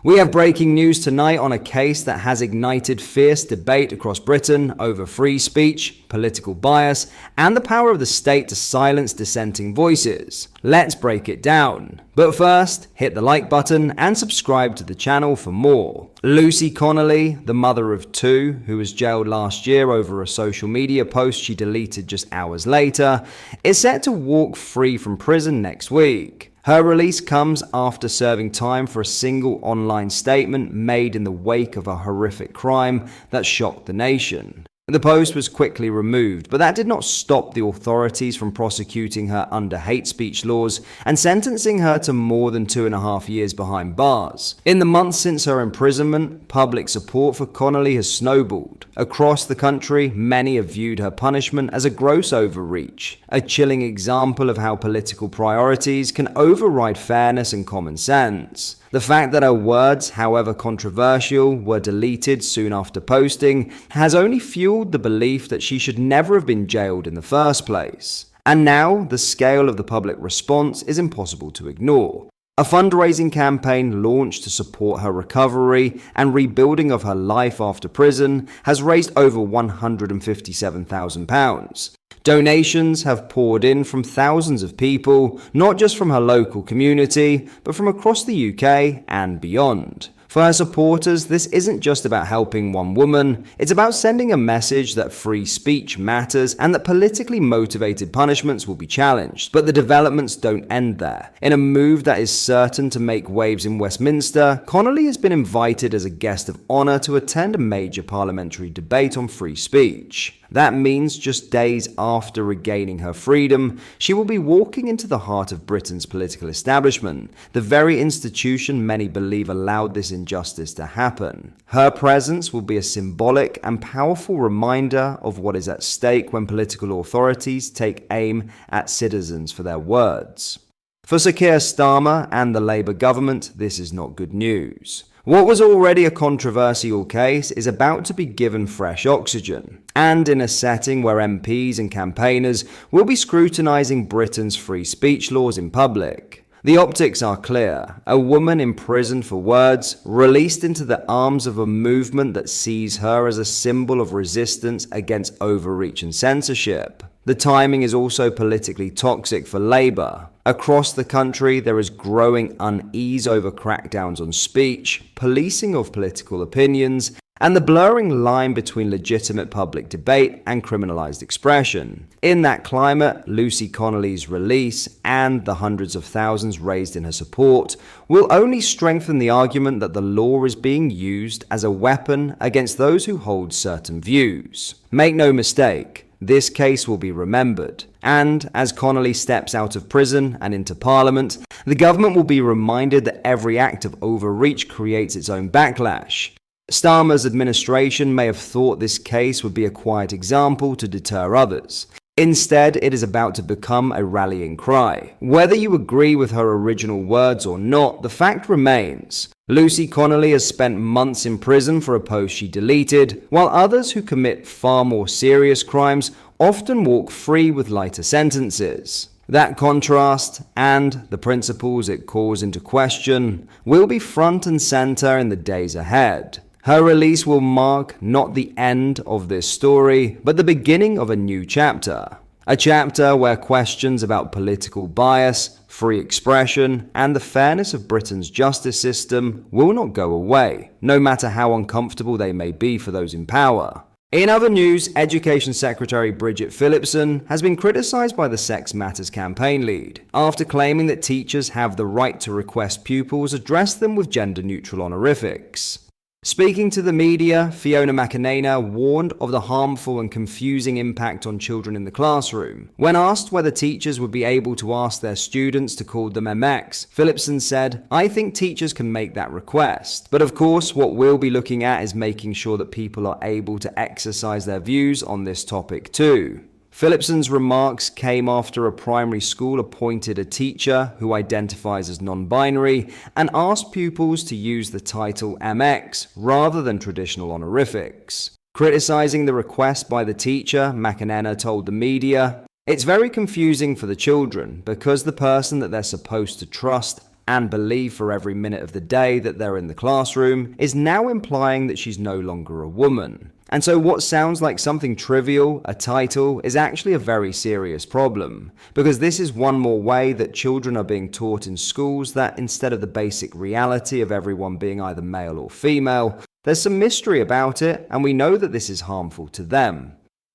We have breaking news tonight on a case that has ignited fierce debate across Britain over free speech, political bias, and the power of the state to silence dissenting voices. Let's break it down. But first, hit the like button and subscribe to the channel for more. Lucy Connolly, the mother of two, who was jailed last year over a social media post she deleted just hours later, is set to walk free from prison next week. Her release comes after serving time for a single online statement made in the wake of a horrific crime that shocked the nation. The post was quickly removed, but that did not stop the authorities from prosecuting her under hate speech laws and sentencing her to more than 2.5 years behind bars. In the months since her imprisonment, public support for Connelly has snowballed. Across the country, many have viewed her punishment as a gross overreach, a chilling example of how political priorities can override fairness and common sense. The fact that her words, however controversial, were deleted soon after posting has only fueled the belief that she should never have been jailed in the first place. And now, the scale of the public response is impossible to ignore. A fundraising campaign launched to support her recovery and rebuilding of her life after prison has raised over £157,000. Donations have poured in from thousands of people, not just from her local community, but from across the UK and beyond. For her supporters, this isn't just about helping one woman, it's about sending a message that free speech matters and that politically motivated punishments will be challenged. But the developments don't end there. In a move that is certain to make waves in Westminster, Connolly has been invited as a guest of honour to attend a major parliamentary debate on free speech. That means just days after regaining her freedom, she will be walking into the heart of Britain's political establishment, the very institution many believe allowed this injustice to happen. Her presence will be a symbolic and powerful reminder of what is at stake when political authorities take aim at citizens for their words. For Sir Keir Starmer and the Labour government, this is not good news. What was already a controversial case is about to be given fresh oxygen, and in a setting where MPs and campaigners will be scrutinising Britain's free speech laws in public. The optics are clear. A woman imprisoned for words, released into the arms of a movement that sees her as a symbol of resistance against overreach and censorship. The timing is also politically toxic for Labour. Across the country, there is growing unease over crackdowns on speech, policing of political opinions, and the blurring line between legitimate public debate and criminalised expression. In that climate, Lucy Connolly's release and the hundreds of thousands raised in her support will only strengthen the argument that the law is being used as a weapon against those who hold certain views. Make no mistake, this case will be remembered, and as Connolly steps out of prison and into Parliament, the government will be reminded that every act of overreach creates its own backlash. Starmer's administration may have thought this case would be a quiet example to deter others. Instead, it is about to become a rallying cry. Whether you agree with her original words or not, the fact remains. Lucy Connolly has spent months in prison for a post she deleted, while others who commit far more serious crimes often walk free with lighter sentences. That contrast, and the principles it calls into question, will be front and center in the days ahead. Her release will mark not the end of this story, but the beginning of a new chapter. A chapter where questions about political bias, free expression, and the fairness of Britain's justice system will not go away, no matter how uncomfortable they may be for those in power. In other news, Education Secretary Bridget Phillipson has been criticised by the Sex Matters campaign lead, after claiming that teachers have the right to request pupils address them with gender-neutral honorifics. Speaking to the media, Fiona McAnena warned of the harmful and confusing impact on children in the classroom. When asked whether teachers would be able to ask their students to call them MX, Phillipson said, "I think teachers can make that request. But of course, what we'll be looking at is making sure that people are able to exercise their views on this topic too." Phillipson's remarks came after a primary school appointed a teacher who identifies as non-binary and asked pupils to use the title MX rather than traditional honorifics. Criticizing the request by the teacher, McAnena told the media, "It's very confusing for the children because the person that they're supposed to trust and believe for every minute of the day that they're in the classroom is now implying that she's no longer a woman. And so what sounds like something trivial, a title, is actually a very serious problem, because this is one more way that children are being taught in schools that instead of the basic reality of everyone being either male or female, there's some mystery about it, and we know that this is harmful to them.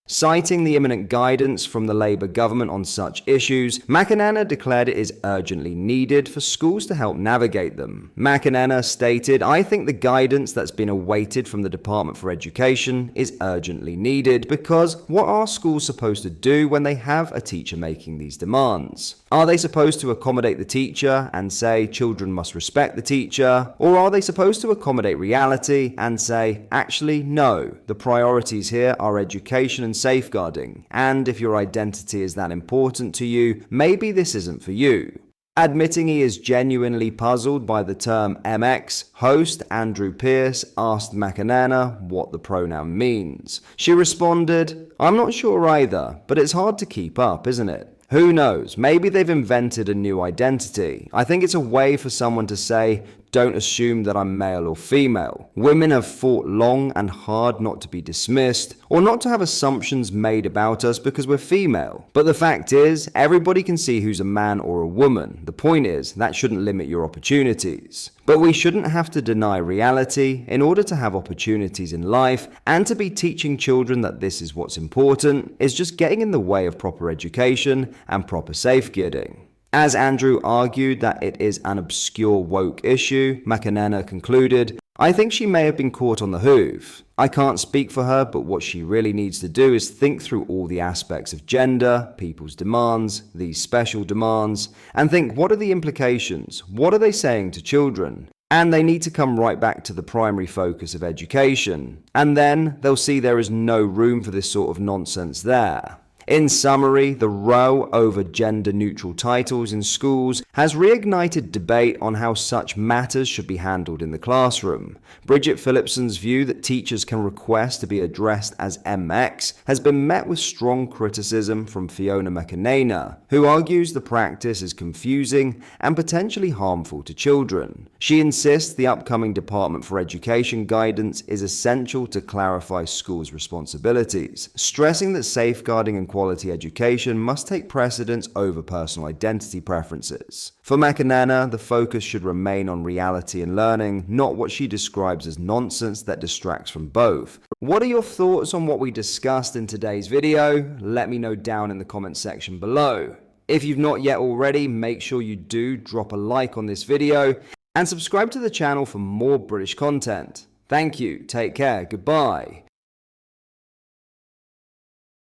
Citing the imminent guidance from the Labour government on such issues, McEnena declared it is urgently needed for schools to help navigate them. McEnena stated, "I think the guidance that's been awaited from the Department for Education is urgently needed because what are schools supposed to do when they have a teacher making these demands? Are they supposed to accommodate the teacher and say children must respect the teacher? Or are they supposed to accommodate reality and say, actually, no, the priorities here are education and safeguarding, and if your identity is that important to you, maybe this isn't for you?" Admitting he is genuinely puzzled by the term MX, host Andrew Pierce asked McEnena what the pronoun means. She responded, "I'm not sure either, but it's hard to keep up, isn't it? Who knows, maybe they've invented a new identity. I think it's a way for someone to say, don't assume that I'm male or female. Women have fought long and hard not to be dismissed, or not to have assumptions made about us because we're female. But the fact is, everybody can see who's a man or a woman. The point is, that shouldn't limit your opportunities. But we shouldn't have to deny reality in order to have opportunities in life, and to be teaching children that this is what's important is just getting in the way of proper education and proper safeguarding." As Andrew argued that it is an obscure woke issue, McEnena concluded, "I think she may have been caught on the hoof. I can't speak for her, but what she really needs to do is think through all the aspects of gender, people's demands, these special demands, and think, what are the implications? What are they saying to children? And they need to come right back to the primary focus of education. And then they'll see there is no room for this sort of nonsense there." In summary, the row over gender-neutral titles in schools has reignited debate on how such matters should be handled in the classroom. Bridget Phillipson's view that teachers can request to be addressed as MX has been met with strong criticism from Fiona McEnena, who argues the practice is confusing and potentially harmful to children. She insists the upcoming Department for Education guidance is essential to clarify schools' responsibilities, stressing that safeguarding and quality education must take precedence over personal identity preferences. For McEnena, the focus should remain on reality and learning, not what she describes as nonsense that distracts from both. What are your thoughts on what we discussed in today's video? Let me know down in the comment section below. If you've not yet already, make sure you do drop a like on this video and subscribe to the channel for more British content. Thank you, take care, goodbye.